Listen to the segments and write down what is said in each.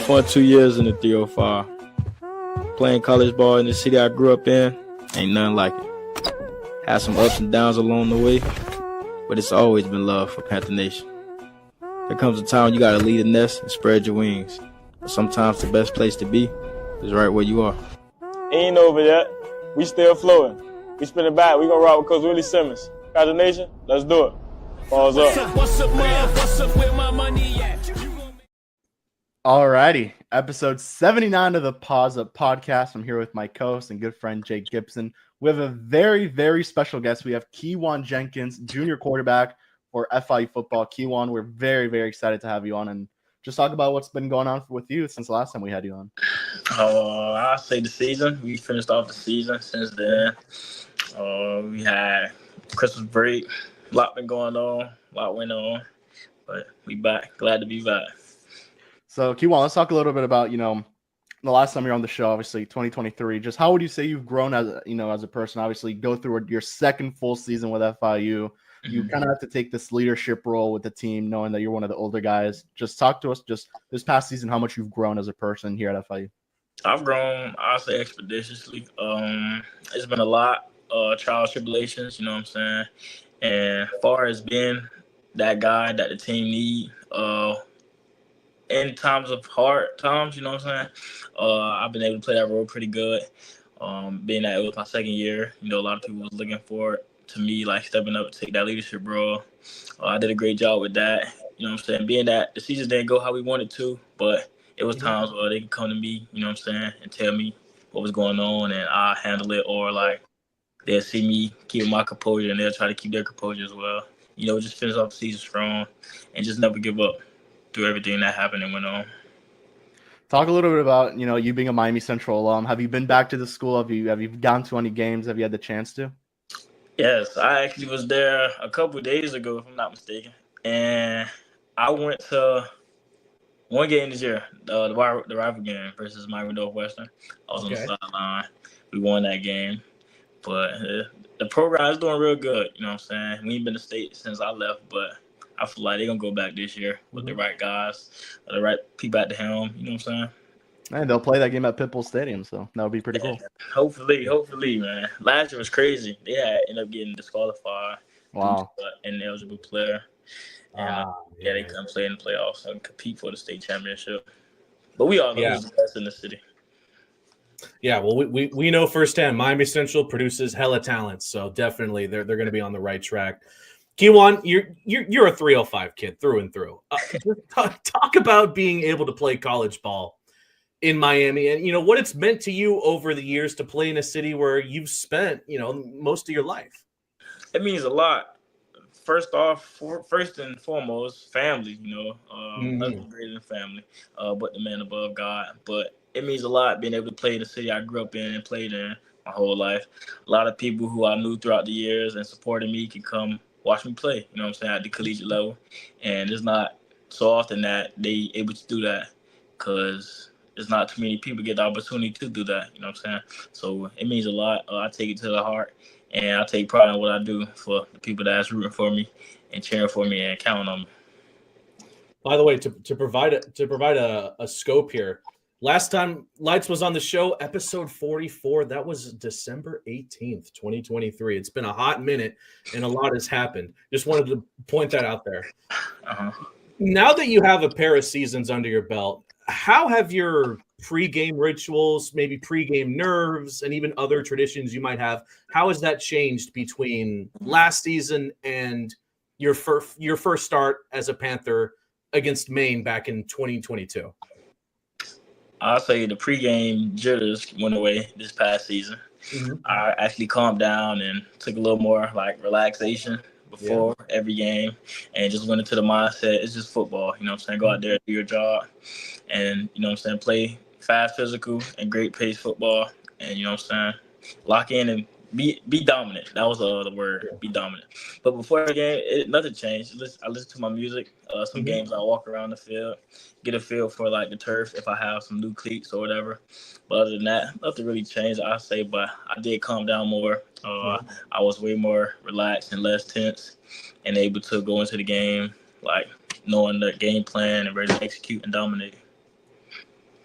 fun 2 years in the 305. Playing college ball in the city I grew up in, ain't nothing like it. Had some ups and downs along the way, but it's always been love for Panther Nation. There comes a time when you gotta leave the nest and spread your wings. But sometimes the best place to be is right where you are. Ain't over yet. We still flowing. We spin it back. We gonna rock with Coach Willie Simmons. Panther Nation, let's do it. Paws up. What's up, man? What's up, where my money at? Alrighty, episode 79 of the Paws Up podcast. I'm here with my co-host and good friend Jake Gibson. We have a very, very special guest. We have Keyone Jenkins, junior quarterback for FIU Football. Keyone, we're very, very excited to have you on and just talk about what's been going on with you since the last time we had you on. I'll say the season. We finished off the season since then. We had Christmas break. A lot been going on. A lot went on. But we back. Glad to be back. So, Keyone, let's talk a little bit about, the last time you were on the show, obviously 2023. Just how would you say you've grown as a person? Obviously, go through your second full season with FIU. You kind of have to take this leadership role with the team, knowing that you're one of the older guys. Just talk to us just this past season, how much you've grown as a person here at FIU. I've grown, I'll say, expeditiously. It's been a lot of trials, tribulations, you know what I'm saying? And as far as being that guy that the team need, in times of hard times, you know what I'm saying? I've been able to play that role pretty good. Being that it was my second year, a lot of people was looking forward to me, like, stepping up to take that leadership role. I did a great job with that, you know what I'm saying? Being that the season didn't go how we wanted to, but it was times where they could come to me, you know what I'm saying, and tell me what was going on, and I'll handle it, or, like, they'll see me keep my composure, and they'll try to keep their composure as well. Just finish off the season strong and just never give up through everything that happened and went on. Talk a little bit about, you being a Miami Central alum. Have you been back to the school? Have you gone to any games? Have you had the chance to? Yes, I actually was there a couple of days ago, if I'm not mistaken. And I went to one game this year, the rival game versus Miami Northwestern. I was on the sideline. We won that game. But the program is doing real good, you know what I'm saying? We ain't been to state since I left, but I feel like they're going to go back this year with the right guys, the right people at the helm, you know what I'm saying? And they'll play that game at Pitbull Stadium, so that would be pretty cool. Hopefully, man. Last year was crazy. They ended up getting disqualified. Wow. An eligible player. And they couldn't play in the playoffs and compete for the state championship. But we all know who's the best in the city. Yeah, well, we know firsthand Miami Central produces hella talent, so definitely they're going to be on the right track. Keyone, you're a 305 kid through and through. Talk about being able to play college ball in Miami and, what it's meant to you over the years to play in a city where you've spent, most of your life. It means a lot. First and foremost, family, nothing greater than family, but the man above God. But it means a lot being able to play in the city I grew up in and played in my whole life. A lot of people who I knew throughout the years and supported me can come watch me play, you know what I'm saying, at the collegiate level. And it's not so often that they able to do that because there's not too many people get the opportunity to do that, you know what I'm saying? So it means a lot. I take it to the heart, and I take pride in what I do for the people that's rooting for me and cheering for me and counting on me. By the way, to provide a scope here, last time Lights was on the show, episode 44, that was December 18th, 2023. It's been a hot minute, and a lot has happened. Just wanted to point that out there. Now that you have a pair of seasons under your belt, how have your pregame rituals, maybe pregame nerves, and even other traditions you might have, how has that changed between last season and your first start as a Panther against Maine back in 2022? I'll say the pregame jitters went away this past season. I actually calmed down and took a little more relaxation before every game and just went into the mindset. It's just football, you know what I'm saying? Go out there, do your job, and, you know what I'm saying, play fast, physical, and great pace football, and, you know what I'm saying, lock in and be dominant. That was the word, be dominant. But before the game, nothing changed. I listen to my music. Some games I walk around the field, get a feel for the turf if I have some new cleats or whatever. But other than that, nothing really changed, I say. But I did calm down more. I was way more relaxed and less tense and able to go into the game knowing the game plan and ready to execute and dominate.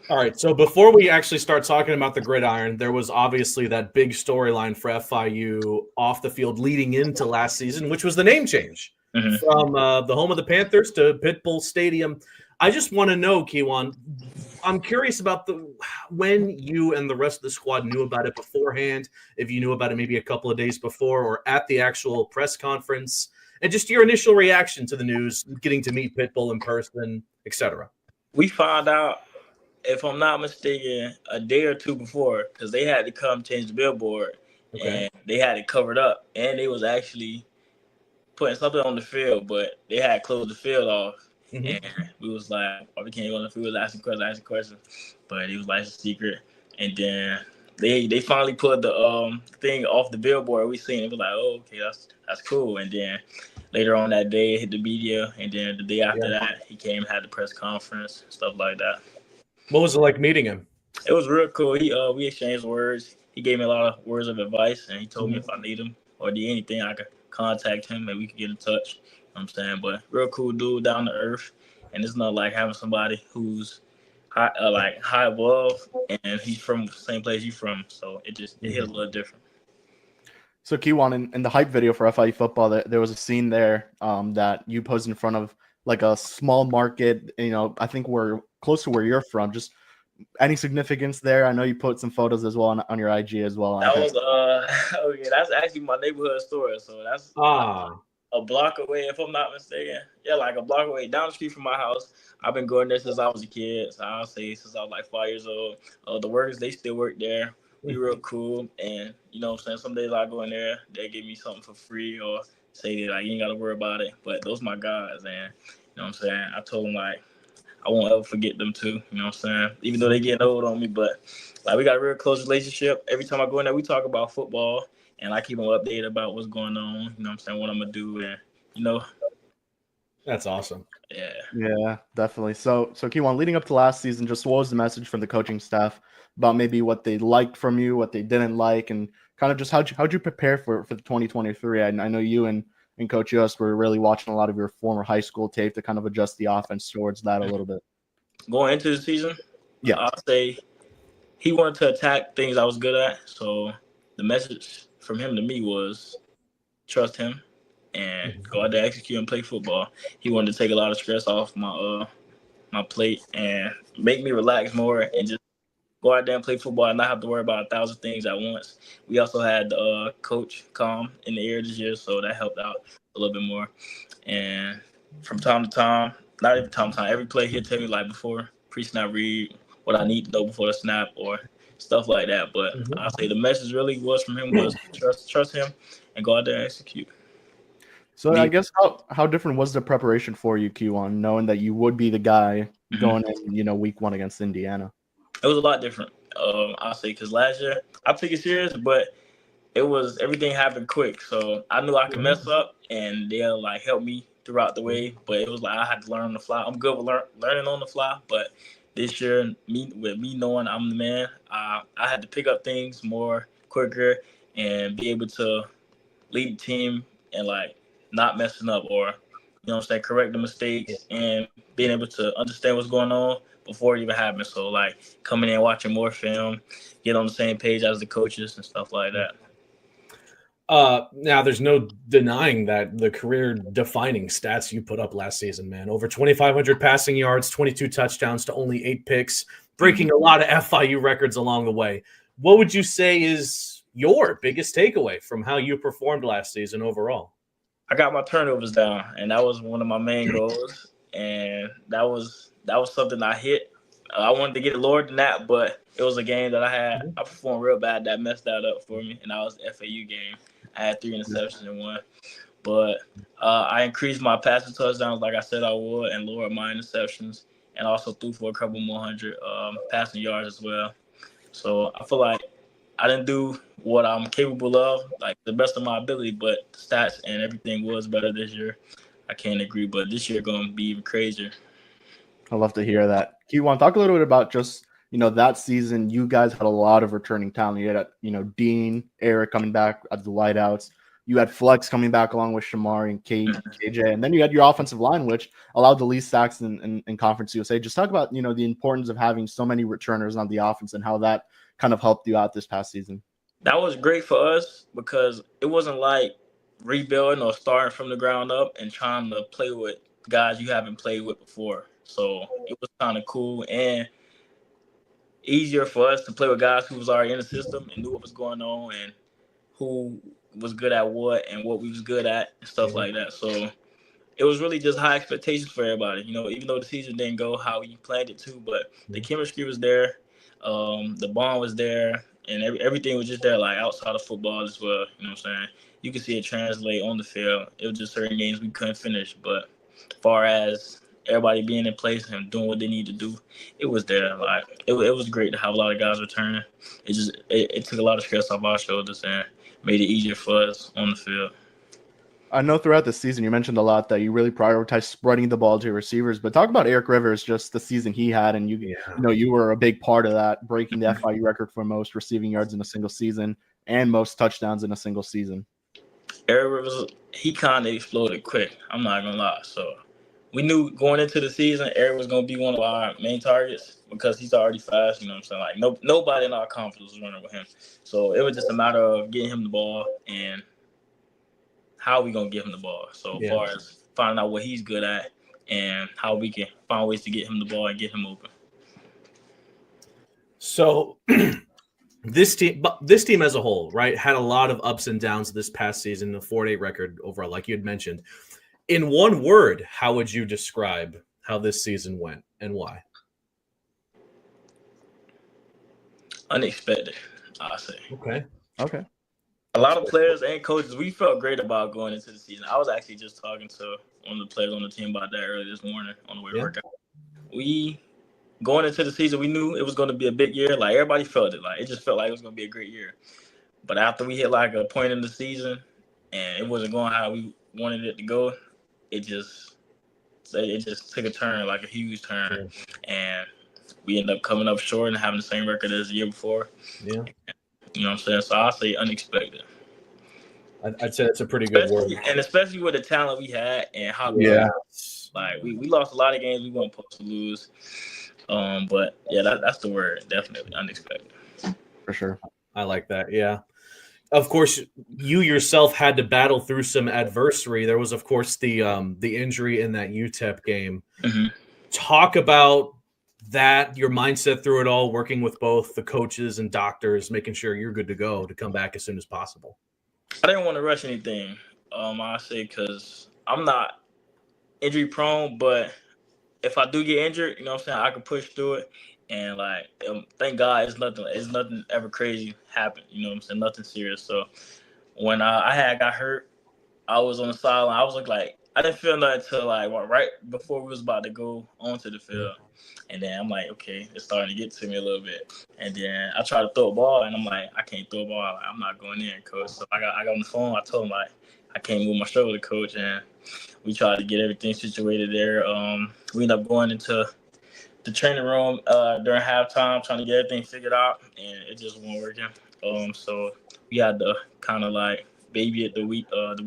All right, so before we actually start talking about the gridiron, there was obviously that big storyline for FIU off the field leading into last season, which was the name change from the home of the Panthers to Pitbull Stadium. I just want to know, Keyone, I'm curious about when you and the rest of the squad knew about it beforehand, if you knew about it maybe a couple of days before or at the actual press conference, and just your initial reaction to the news, getting to meet Pitbull in person, etc. We found out, if I'm not mistaken, a day or two before, because they had to come change the billboard, and they had it covered up, and they was actually putting something on the field, but they had closed the field off, and we was like, oh, we can't go on the field, asking questions, but it was like a secret, and then they finally put the thing off the billboard. We seen it, was like, oh, okay, that's cool, and then later on that day, it hit the media, and then the day after that, he came and had the press conference, stuff like that. What was it like meeting him? It was real cool. We exchanged words. He gave me a lot of words of advice, and he told me if I need him or need anything, I could contact him and we could get in touch. You know what I'm saying? But real cool dude, down to earth, and it's not like having somebody who's high above, and he's from the same place you from, so it hit a little different. So Keyone, in the hype video for FIU football, there was a scene there that you posed in front of like a small market. I think we're close to where you're from. Just any significance there? I know you put some photos as well on your IG as well. That was okay. That's actually my neighborhood store, so that's a block away, if I'm not mistaken. Yeah, like a block away, down the street from my house. I've been going there since I was a kid. So I'll say since I was like 5 years old. The workers, they still work there. We real cool, and you know what I'm saying. Some days I go in there, they give me something for free or say that like you ain't gotta worry about it. But those my guys, and you know what I'm saying. I told them like I won't ever forget them too. You know what I'm saying. Even though they getting old on me, but like we got a real close relationship. Every time I go in there, we talk about football, and I keep them updated about what's going on. You know what I'm saying. What I'm gonna do, and you know. That's awesome. Yeah, definitely. So Keyone, leading up to last season, just what was the message from the coaching staff about maybe what they liked from you, what they didn't like, and kind of just how'd you prepare for the 2023? I know you and Coach Yost were really watching a lot of your former high school tape to kind of adjust the offense towards that a little bit. Going into the season, yeah, I'll say he wanted to attack things I was good at. So the message from him to me was trust him and go out there, execute, and play football. He wanted to take a lot of stress off my plate and make me relax more and just go out there and play football and not have to worry about 1,000 things at once. We also had Coach Calm in the air this year, so that helped out a little bit more. And from time to time, not every time, every play he'll tell me like before pre-snap read what I need to know before the snap or stuff like that. But I'll say the message really was from him was trust him and go out there and execute. So I guess how different was the preparation for you, Keyone, knowing that you would be the guy going in, week 1 against Indiana? It was a lot different, I'll say, because last year I took it serious, but everything happened quick. So I knew I could mess up, and they'll like help me throughout the way. But it was like I had to learn on the fly. I'm good with learning on the fly, but this year, with me knowing I'm the man, I had to pick up things more quicker and be able to lead the team and like not messing up or correct the mistakes and being able to understand what's going on before it even happens. So like coming in, watching more film, get on the same page as the coaches and stuff like that. Now there's no denying that the career-defining stats you put up last season, man. Over 2,500 passing yards, 22 touchdowns to only 8 picks, breaking a lot of FIU records along the way. What would you say is your biggest takeaway from how you performed last season overall? I got my turnovers down, and that was one of my main goals, and that was something I hit. I wanted to get it lower than that, but it was a game that I performed real bad that messed that up for me, and that was the FAU game. I had 3 interceptions in one, but I increased my passing touchdowns like I said I would and lowered my interceptions and also threw for a couple more hundred passing yards as well. So I feel like I didn't do what I'm capable of, like the best of my ability, but the stats and everything was better this year. I can't agree, but this year going to be even crazier. I love to hear that. Keyone, talk a little bit about just, that season. You guys had a lot of returning talent. You had, Dean, Eric coming back as the wideouts. You had Flex coming back along with Shamar and KJ, and then you had your offensive line, which allowed the least sacks in Conference USA. Just talk about, the importance of having so many returners on the offense and how that kind of helped you out this past season. That was great for us because it wasn't like rebuilding or starting from the ground up and trying to play with guys you haven't played with before. So it was kind of cool and easier for us to play with guys who was already in the system and knew what was going on and who was good at what and what we was good at and stuff like that. So it was really just high expectations for everybody. Even though the season didn't go how we planned it to, but the chemistry was there, the bond was there, and everything was just there, like outside of football as well. You know what I'm saying? You could see it translate on the field. It was just certain games we couldn't finish, but as far as everybody being in place and doing what they need to do, it was there. Like it was great to have a lot of guys returning. It took a lot of stress off our shoulders and made it easier for us on the field. I know throughout the season you mentioned a lot that you really prioritize spreading the ball to your receivers, but talk about Eric Rivers, just the season he had, and you were a big part of that, breaking the FIU record for most receiving yards in a single season and most touchdowns in a single season. Eric Rivers, he kind of exploded quick. I'm not gonna lie. So we knew going into the season, Eric was gonna be one of our main targets because he's already fast. You know what I'm saying? Like nobody in our conference was running with him. So it was just a matter of getting him the ball and how we gonna give him the ball. So as far as finding out what he's good at and how we can find ways to get him the ball and get him open. So this team as a whole, right, had a lot of ups and downs this past season, the 4-8 record overall, like you had mentioned. In one word, how would you describe how this season went and why? Unexpected, I'll say. Okay. A lot of players and coaches, we felt great about going into the season. I was actually just talking to one of the players on the team about that earlier this morning on the way to work out. We, going into the season, we knew it was going to be a big year. Like, everybody felt it. Like, it just felt like it was going to be a great year. But after we hit, like, a point in the season and it wasn't going how we wanted it to go, it just took a turn, like a huge turn. And we ended up coming up short and having the same record as the year before. Yeah. You know what I'm saying? So I'll say unexpected. I'd say that's a pretty good word. And especially with the talent we had and how good, like we lost a lot of games we weren't supposed to lose. But yeah, that's the word. Definitely unexpected. For sure. I like that. Yeah. Of course, you yourself had to battle through some adversity. There was, of course, the injury in that UTEP game. Mm-hmm. Talk about that, your mindset through it all, working with both the coaches and doctors, making sure you're good to go to come back as soon as possible. I didn't want to rush anything. I say because I'm not injury prone, but if I do get injured, you know what I'm saying, I can push through it. And like, thank God, it's nothing ever crazy happened. You know what I'm saying? Nothing serious. So when I got hurt, I was on the sideline. I was like, I didn't feel nothing until like right before we was about to go onto the field. And then I'm like, okay, it's starting to get to me a little bit. And then I tried to throw a ball, and I'm like, I can't throw a ball. Like, I'm not going in, coach. So I got on the phone. I told him, like, I can't move my shoulder, coach. And we tried to get everything situated there. We ended up going into the training room during halftime, trying to get everything figured out, and it just wasn't working. So we had to kind of like baby it the week of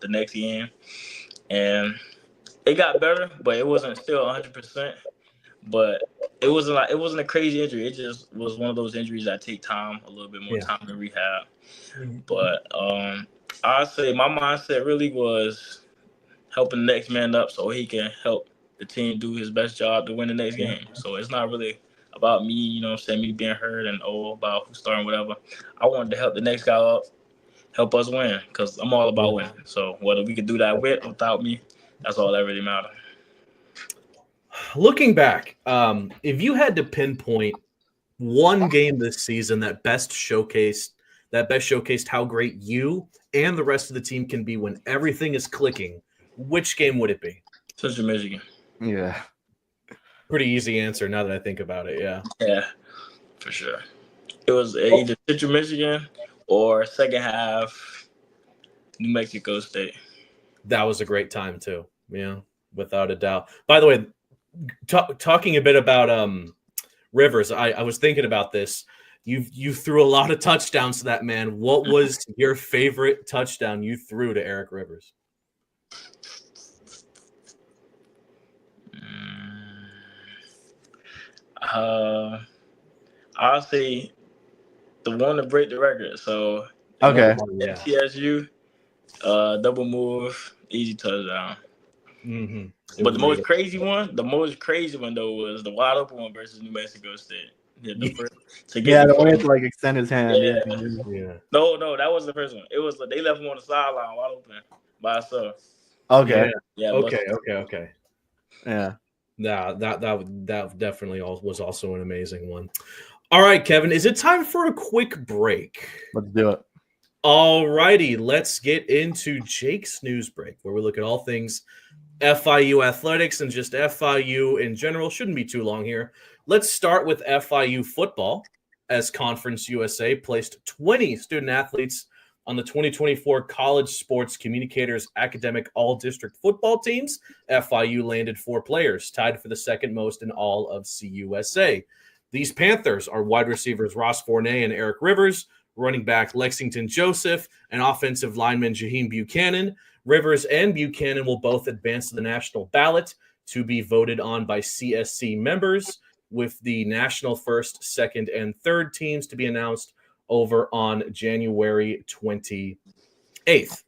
the next game. And it got better, but it wasn't still 100%. But it wasn't a crazy injury. It just was one of those injuries that take time, a little bit more time to rehab. But I'd say my mindset really was helping the next man up so he can help the team do his best job to win the next game. So it's not really about me, you know what I'm saying, me being hurt and about who's starting, whatever. I wanted to help the next guy up, help us win, because I'm all about winning. So whether we could do that with or without me, that's all that really matters. Looking back, if you had to pinpoint one game this season that best showcased how great you and the rest of the team can be when everything is clicking, which game would it be? Central Michigan. Yeah. Pretty easy answer now that I think about it, yeah. Yeah, for sure. It was either Central Michigan or second half New Mexico State. That was a great time too, yeah, without a doubt. By the way, talking a bit about Rivers, I was thinking about this. You threw a lot of touchdowns to that man. What was your favorite touchdown you threw to Eric Rivers? I'll say the one to break the record. So Okay. Yeah. TSU, double move, easy touchdown. Mm-hmm. But the most crazy one though was the wide open one versus New Mexico State. Yeah. The way to like extend his hand. Yeah. Yeah. No, that wasn't the first one. It was they left him on the sideline wide open by himself. Okay. Yeah. Okay. Yeah. That definitely was also an amazing one. All right, Kevin, is it time for a quick break? Let's do it. All righty, let's get into Jake's news break, where we look at all things FIU athletics and just FIU in general. Shouldn't be too long here. Let's start with FIU football, as Conference USA placed 20 student athletes on the 2024 College Sports Communicators Academic All-District Football Teams. FIU landed 4 players, tied for the second most in all of CUSA. These Panthers are wide receivers Ross Fournay and Eric Rivers, running back Lexington Joseph, and offensive lineman Jaheim Buchanan. Rivers and Buchanan will both advance to the national ballot to be voted on by CSC members, with the national first, second, and third teams to be announced over on January 28th.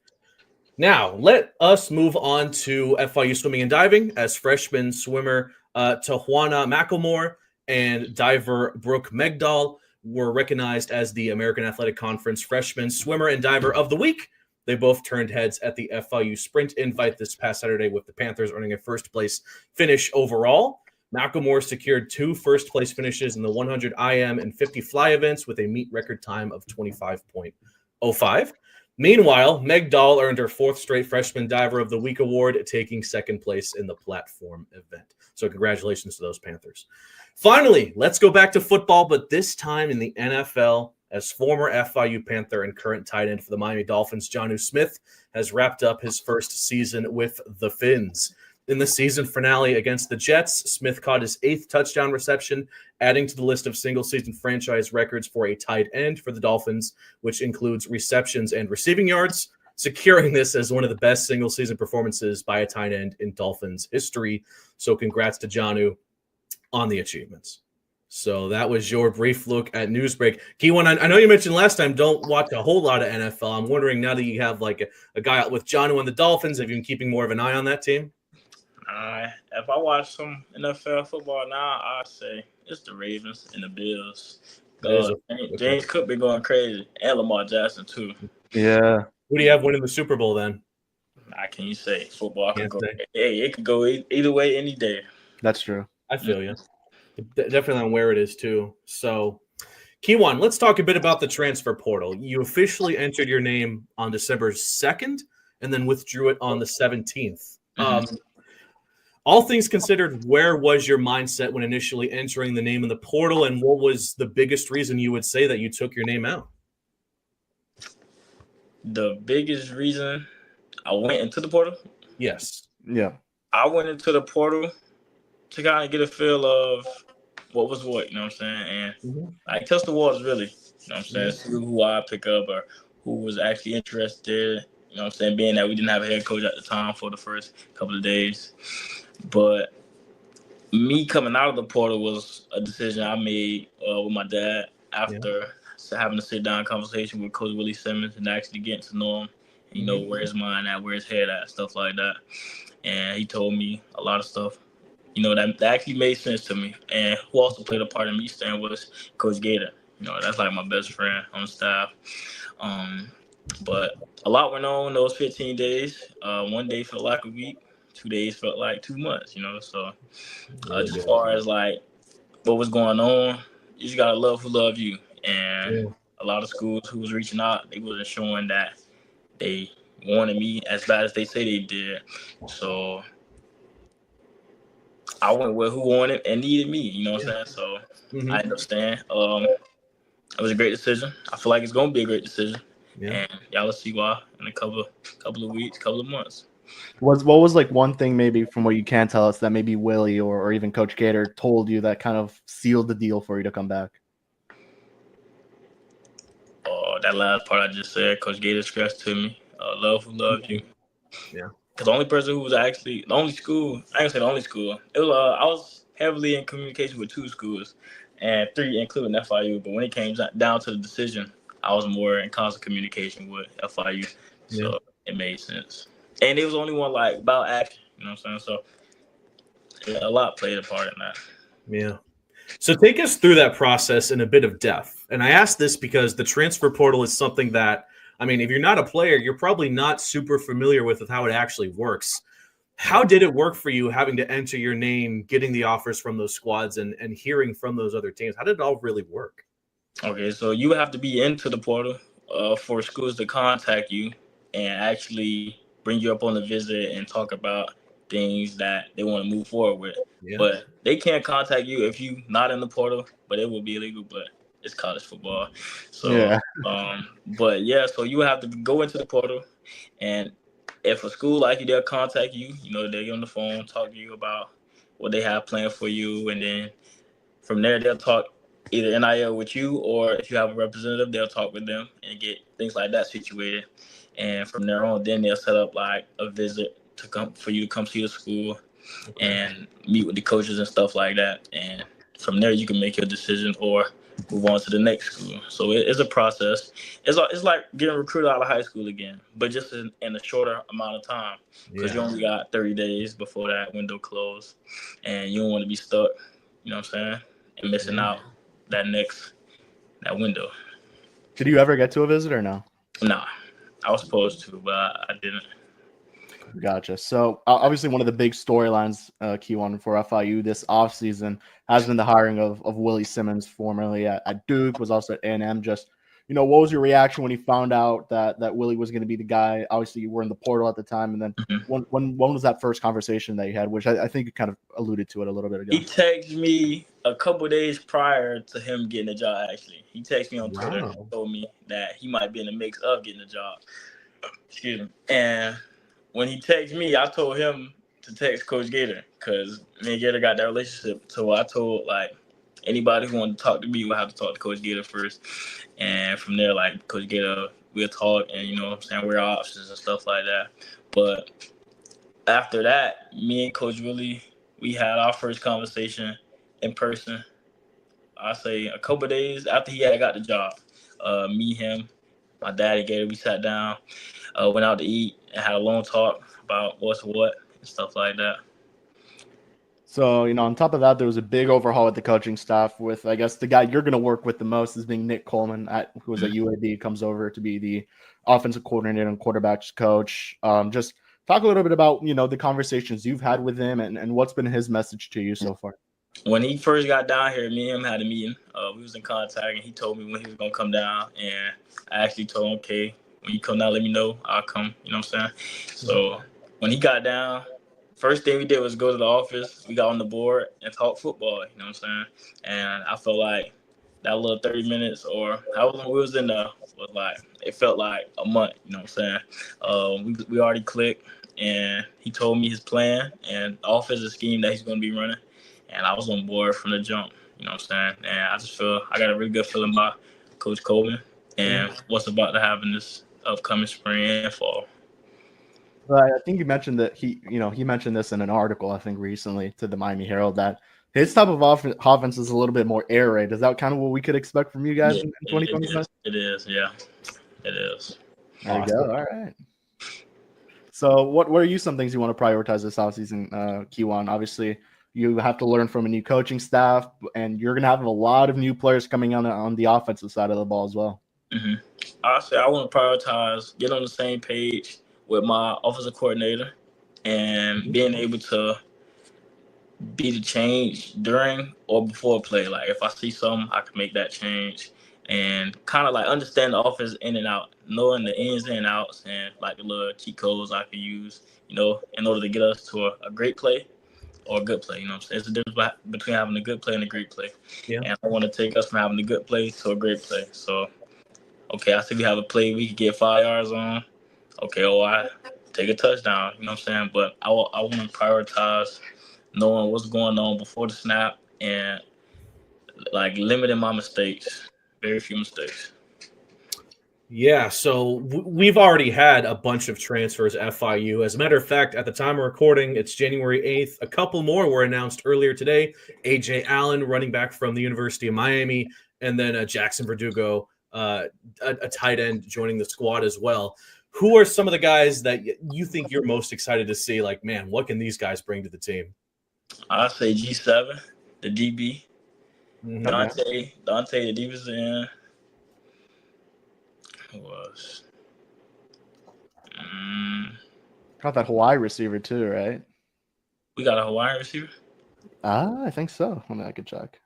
Now, let us move on to FIU swimming and diving, as freshman swimmer Tajuana McElmore and diver Brooke Megdal were recognized as the American Athletic Conference Freshman Swimmer and Diver of the Week. They both turned heads at the FIU Sprint Invite this past Saturday, with the Panthers earning a first-place finish overall. McElmore secured 2 first-place finishes in the 100 IM and 50 fly events with a meet record time of 25.05. Meanwhile, Megdal earned her 4th straight Freshman Diver of the Week award, taking 2nd place in the platform event. So congratulations to those Panthers. Finally, let's go back to football, but this time in the NFL, as former FIU Panther and current tight end for the Miami Dolphins, Jonnu Smith, has wrapped up his first season with the Fins. In the season finale against the Jets, Smith caught his 8th touchdown reception, adding to the list of single-season franchise records for a tight end for the Dolphins, which includes receptions and receiving yards, securing this as one of the best single-season performances by a tight end in Dolphins history. So congrats to Jonnu on the achievements. So that was your brief look at Newsbreak. Keyone, I know you mentioned last time don't watch a whole lot of NFL. I'm wondering, now that you have like a guy out with Jonnu and the Dolphins, have you been keeping more of an eye on that team? If I watch some NFL football now, I'd say it's the Ravens and the Bills. James Cook been going crazy, and Lamar Jackson too. Yeah. Who do you have winning the Super Bowl then? I can't say. Football can go. Hey, it could go either way any day. That's true. I feel you. Definitely on where it is too. So, Keyone, let's talk a bit about the transfer portal. You officially entered your name on December 2nd and then withdrew it on the 17th. All things considered, where was your mindset when initially entering the name in the portal, and what was the biggest reason you would say that you took your name out? The biggest reason I went into the portal? Yes. Yeah. I went into the portal to kind of get a feel of what was what, you know what I'm saying? And I test the waters, really, you know what I'm saying? See who I pick up or who was actually interested, you know what I'm saying? Being that we didn't have a head coach at the time for the first couple of days. But me coming out of the portal was a decision I made with my dad after having a sit-down conversation with Coach Willie Simmons and actually getting to know him, and, you know, where his mind at, where his head at, stuff like that. And he told me a lot of stuff, you know, that actually made sense to me. And who also played a part in me staying was Coach Gator. You know, that's like my best friend on the staff. But a lot went on those 15 days. One day felt like a week. 2 days felt like 2 months, you know. So as far as like what was going on, you just gotta love who love you. And a lot of schools who was reaching out, they wasn't showing that they wanted me as bad as they say they did. So I went with who wanted and needed me, you know what I'm saying? So I understand. It was a great decision. I feel like it's gonna be a great decision. And y'all will see why in a couple of weeks, couple of months. What was like one thing maybe from what you can tell us that maybe Willie or even Coach Gator told you that kind of sealed the deal for you to come back? Oh, that last part I just said, Coach Gator stressed to me, love who loves you. Yeah. Because the only person who was actually, the only school, I ain't gonna say the only school, it was, I was heavily in communication with 2 schools and 3, including FIU. But when it came down to the decision, I was more in constant communication with FIU. So it made sense. And it was only one, like, about action, you know what I'm saying? So yeah, a lot played a part in that. Yeah. So take us through that process in a bit of depth. And I ask this because the transfer portal is something that, I mean, if you're not a player, you're probably not super familiar with how it actually works. How did it work for you having to enter your name, getting the offers from those squads and hearing from those other teams? How did it all really work? Okay, so you have to be into the portal for schools to contact you and actually bring you up on the visit and talk about things that they want to move forward with. Yeah. But they can't contact you if you're not in the portal, but it will be illegal, but it's college football. So, Yeah. But yeah, so you have to go into the portal, and if a school like you, they'll contact you. You know, they'll get on the phone, talk to you about what they have planned for you, and then from there, they'll talk either NIL with you, or if you have a representative, they'll talk with them and get things like that situated. And from there on, then they'll set up like a visit to come for you to come see the school and meet with the coaches and stuff like that. And from there, you can make your decision or move on to the next school. So it's a process. It's like getting recruited out of high school again, but just in a shorter amount of time, because you only got 30 days before that window closed, and you don't want to be stuck. You know what I'm saying? And missing out that window. Did you ever get to a visit or no? Nah, I was supposed to, but I didn't. Gotcha. So obviously one of the big storylines, Keyone, for FIU this offseason has been the hiring of Willie Simmons, formerly at Duke, was also at A&M. Just, what was your reaction when you found out that Willie was going to be the guy? Obviously you were in the portal at the time. And then when was that first conversation that you had, which I think you kind of alluded to it a little bit ago? He texted me a couple days prior to him getting the job, actually. He texted me on Twitter and told me that he might be in the mix of getting the job. Excuse me. And when he texted me, I told him to text Coach Gator, because me and Gator got that relationship. So I told, like, anybody who wanted to talk to me would have to talk to Coach Gator first. And from there, like, Coach Gator, we'll talk and, you know what I'm saying, we're options and stuff like that. But after that, me and Coach Willie, we had our first conversation in person. I say a couple of days after he had got the job. Me, him, my daddy Gator, we sat down, went out to eat, and had a long talk about what's what and stuff like that. So, on top of that, there was a big overhaul at the coaching staff with, I guess, the guy you're going to work with the most as being Nick Coleman, who was at UAB, comes over to be the offensive coordinator and quarterbacks coach. Just talk a little bit about, the conversations you've had with him and what's been his message to you so far. When he first got down here, me and him had a meeting. We was in contact, and he told me when he was going to come down. And I actually told him, okay, when you come down, let me know. I'll come. You know what I'm saying? So when he got down, first thing we did was go to the office. We got on the board and talk football. You know what I'm saying? And I felt like that little 30 minutes or however long we was in there was like, it felt like a month. You know what I'm saying? We already clicked, and he told me his plan and the offensive scheme that he's going to be running. And I was on board from the jump. You know what I'm saying? And I just feel I got a really good feeling about Coach Coleman and what's about to happen this upcoming spring and fall. Right. I think you mentioned that he mentioned this in an article, I think, recently to the Miami Herald, that his type of offense is a little bit more air raid. Is that kind of what we could expect from you guys in 2025? It is, yeah. It is. There you go. All right. So what are some things you want to prioritize this offseason, Keyone? Obviously, you have to learn from a new coaching staff, and you're going to have a lot of new players coming on the offensive side of the ball as well. I say I want to prioritize, get on the same page with my offensive coordinator and being able to be the change during or before play. Like, if I see something, I can make that change and kind of like understand the offense in and out, knowing the ins and outs and like the little cheat codes I can use, in order to get us to a great play or a good play. You know what I'm saying? It's the difference between having a good play and a great play. Yeah. And I want to take us from having a good play to a great play. So, okay, I see we have a play we could get 5 yards on. Okay, I take a touchdown. You know what I'm saying? But I want to prioritize knowing what's going on before the snap and like limiting my mistakes. Very few mistakes. Yeah, so we've already had a bunch of transfers at FIU. As a matter of fact, at the time of recording, it's January 8th. A couple more were announced earlier today. A.J. Allen, running back from the University of Miami, and then Jackson Verdugo, a tight end, joining the squad as well. Who are some of the guys that you think you're most excited to see? Like, man, what can these guys bring to the team? I'll say G7, the DB. Mhm. Dante, the defensive end. Who was? Got that Hawaii receiver too, right? We got a Hawaiian receiver. I think so. I mean, I could check.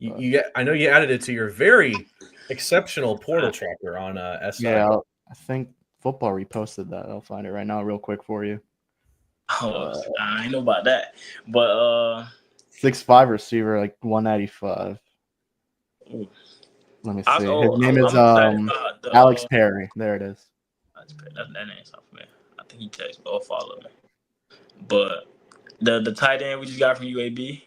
I know you added it to your very exceptional portal tracker on SI. Yeah, I think Football reposted that. I'll find it right now, real quick for you. I ain't know about that, but 6'5" receiver, like 195. ooh. Let me see. His name is Alex Perry. There it is. That name's not familiar. I think he texted or followed me. But the tight end we just got from UAB,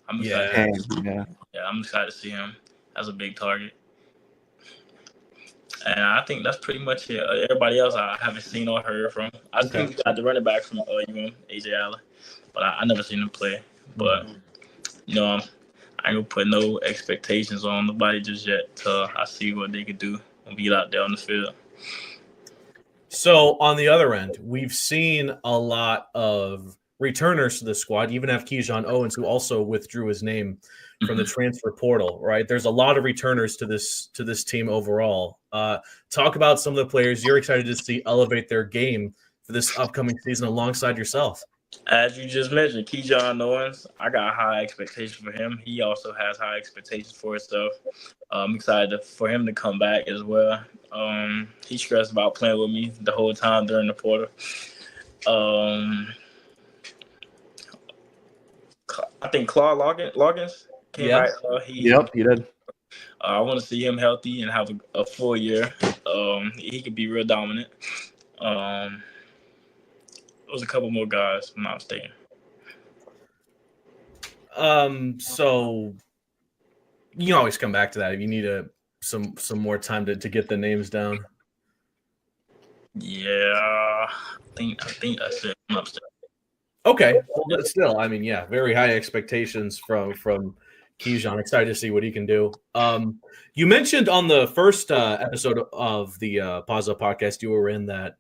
I'm excited. Yeah, I'm excited to see him as a big target. And I think that's pretty much it. Everybody else I haven't seen or heard from. I think we got the running back from A.J. Allen, but I never seen him play. But I ain't gonna put no expectations on nobody just yet till I see what they can do when we get out there on the field. So on the other end, we've seen a lot of returners to the squad. You even have Keyone Owens, who also withdrew his name from the transfer portal. Right, there's a lot of returners to this team overall. Talk about some of the players you're excited to see elevate their game for this upcoming season alongside yourself. As you just mentioned, Keyone Owens, I got high expectations for him. He also has high expectations for himself. I'm excited for him to come back as well. He stressed about playing with me the whole time during the portal. I think Claude Loggins came back. He did. I want to see him healthy and have a full year. He could be real dominant. There was a couple more guys, if I'm not mistaken. So you can always come back to that if you need some more time to get the names down. Yeah, I think that's it. I'm not mistaken. Okay, well, but still, I mean, yeah, very high expectations from Keyone. Excited to see what he can do. You mentioned on the first episode of the Paws Up podcast you were in that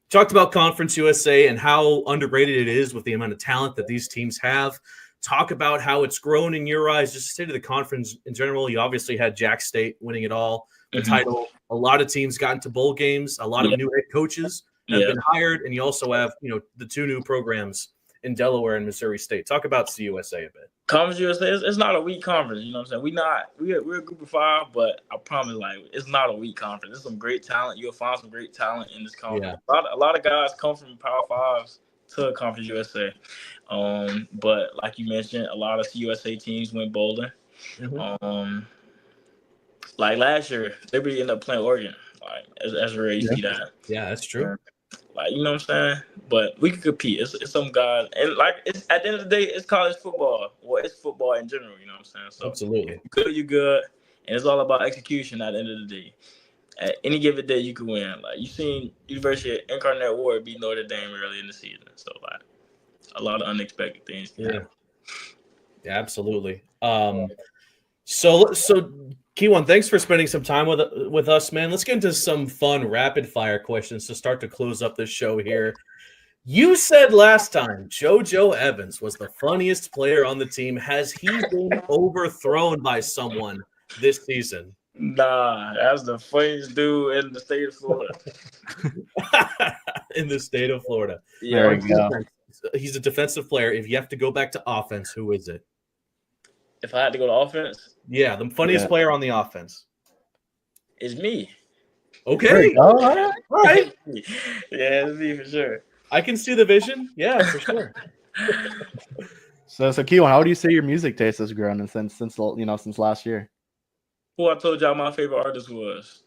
talked about Conference USA and how underrated it is with the amount of talent that these teams have. Talk about how it's grown in your eyes, just state of the conference in general. You obviously had Jack State winning it all, the title. A lot of teams got into bowl games. A lot of new head coaches have been hired, and you also have the two new programs in Delaware and Missouri State. Talk about CUSA a bit. Conference USA, it's not a weak conference. You know what I'm saying? We're a group of 5, but I promise, it's not a weak conference. There's some great talent. You'll find some great talent in this conference. Yeah. A lot of guys come from Power 5s to Conference USA. But like you mentioned, a lot of CUSA teams went bowling. Like last year, Liberty ended up playing Oregon. As rare you see that. Yeah, that's true. You know what I'm saying? But we can compete. It's some guys, and it's at the end of the day, it's college football. Well, it's football in general. You know what I'm saying? So absolutely, you're good, and it's all about execution. At the end of the day, at any given day, you can win. You seen University of Incarnate Word beat Notre Dame early in the season. So a lot of unexpected things. Yeah, absolutely. So Keyone, thanks for spending some time with us, man. Let's get into some fun rapid fire questions to start to close up this show here. You said last time JoJo Evans was the funniest player on the team. Has he been overthrown by someone this season? Nah, that's the funniest dude in the state of Florida. In the state of Florida. Yeah, there you go. He's a defensive player. If you have to go back to offense, who is it? If I had to go to offense? Yeah, the funniest player on the offense. It's me. Okay. All right. Yeah, it's me for sure. I can see the vision. Yeah, for sure. So Keyone, how do you say your music taste has grown since last year? Who I told y'all my favorite artist was.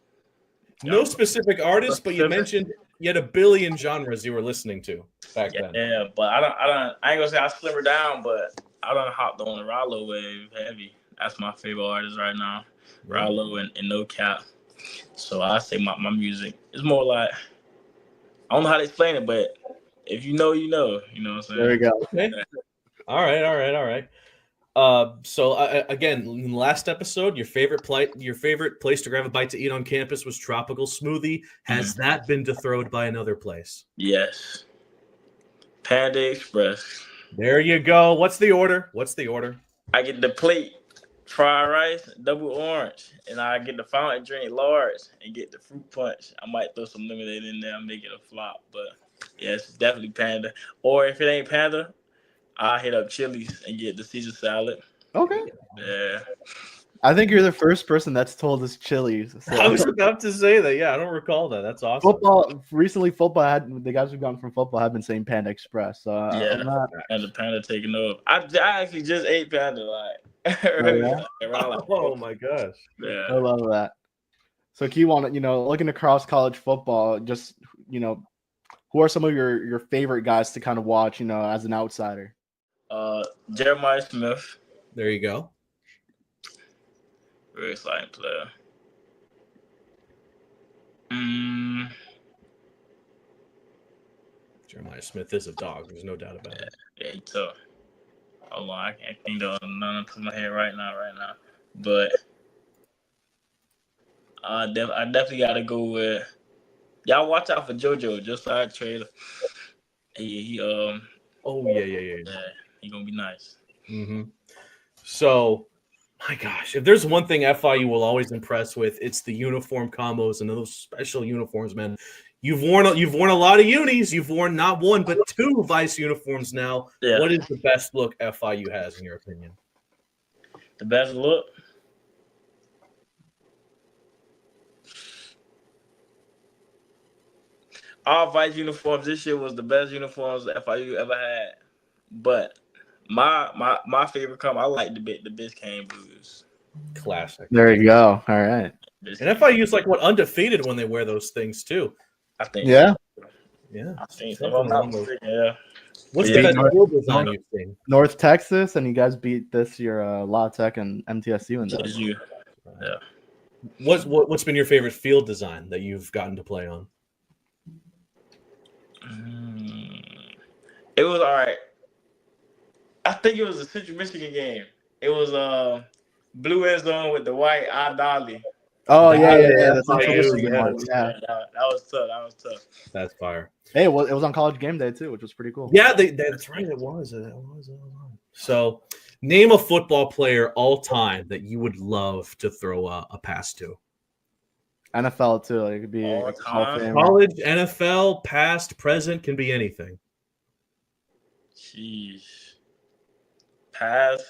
No specific artist, but you mentioned you had a billion genres you were listening to back then. Yeah, but I ain't gonna say I slimmer down, but I done hopped on the Rallo wave heavy. That's my favorite artist right now. Rallo and No Cap. So I say my music is more like, I don't know how to explain it, but if you know, you know. You know what I'm saying? There we go. Okay. All right. So again, in the last episode, your favorite place to grab a bite to eat on campus was Tropical Smoothie. Has that been dethrowed by another place? Yes. Panda Express. There you go. What's the order? I get the plate, fried rice, double orange, and I get the fountain drink large and get the fruit punch. I might throw some lemonade in there and make it a flop, but yes, definitely Panda. Or if it ain't Panda, I'll hit up Chili's and get the Caesar salad. Okay. Yeah. I think you're the first person that's told us Chili's. So. I was about to say that. Yeah, I don't recall that. That's awesome. Football had the guys who've gone from football have been saying Panda Express. So And the Panda taking over. I actually just ate Panda Oh my gosh. Yeah. I love that. So Keyone, looking across college football, just who are some of your favorite guys to kind of watch, as an outsider? Jeremiah Smith. There you go. Very exciting player. Jeremiah Smith is a dog. There's no doubt about it. Yeah, he's tough. Hold on, I can't think of none to my head right now. But I definitely got to go with. Y'all watch out for JoJo, Josiah Trader. He Yeah. He gonna be nice. Mm-hmm. So, my gosh, if there's one thing FIU will always impress with, it's the uniform combos and those special uniforms, man. You've worn a lot of unis. You've worn not one but two Vice uniforms now. Yeah. What is the best look FIU has in your opinion? The best look? Our Vice uniforms this year was the best uniforms FIU ever had. But my favorite color, I like the Biscayne blues. Classic. There you go. All right. And FIU is like undefeated when they wear those things too. I think. Yeah. Yeah. I think so. I'm not mistaken, yeah. What's Yeah, the best field design you've seen? North Texas, and you guys beat this year La Tech and MTSU in that. Yeah. What's been your favorite field design that you've gotten to play on? It was all right. I think it was a Central Michigan game. It was blue end zone with the white eye dolly. Oh yeah. That's Yeah. That was tough. That's fire. Hey, well, it was on College Game Day too, which was pretty cool. Yeah, that's right. It was. So, name a football player all time that you would love to throw a pass to. NFL too. Like, it could be All time. College, NFL, past, present, can be anything. Jeez. Pass.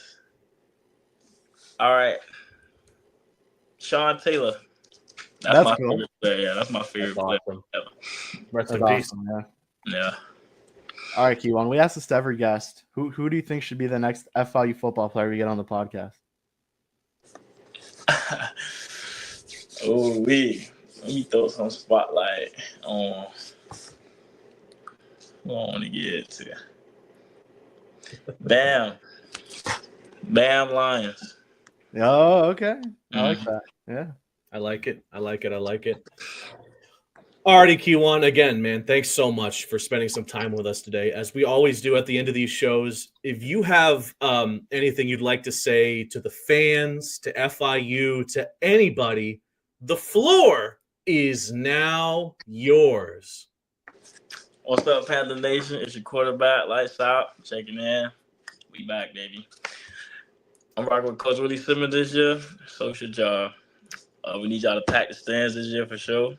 All right. Sean Taylor. That's my cool. favorite player. Yeah, that's my favorite player. Awesome. ever. Rest That's in peace. awesome. Yeah. Yeah. All right, Keyone. We asked this to every guest. Who do you think should be the next FIU football player we get on the podcast? Let me throw some spotlight on who I want to get to. Bam Lions. Oh, okay. I like that. Yeah. I like it. Alrighty, Keyone. Again, man, thanks so much for spending some time with us today. As we always do at the end of these shows, if you have anything you'd like to say to the fans, to FIU, to anybody, the floor is now yours. What's up, Panther Nation? It's your quarterback, Lights Out, checking in. We back, baby. I'm rocking with Coach Willie Simmons this year. So should y'all. We need y'all to pack the stands this year for sure.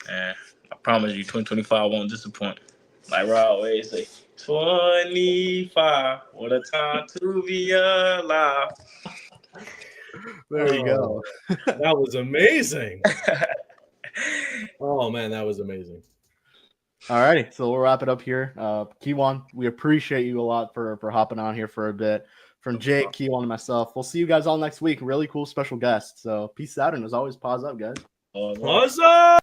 And I promise you, 2025 won't disappoint. Like Rod always say, 25, what a time to be alive. There you go. That was amazing. Oh, man, that was amazing. All righty. So we'll wrap it up here. Keyone, we appreciate you a lot for hopping on here for a bit. From Jake, Keyone, and myself, we'll see you guys all next week. Really cool special guest. So peace out. And as always, paws up, guys. Paws up!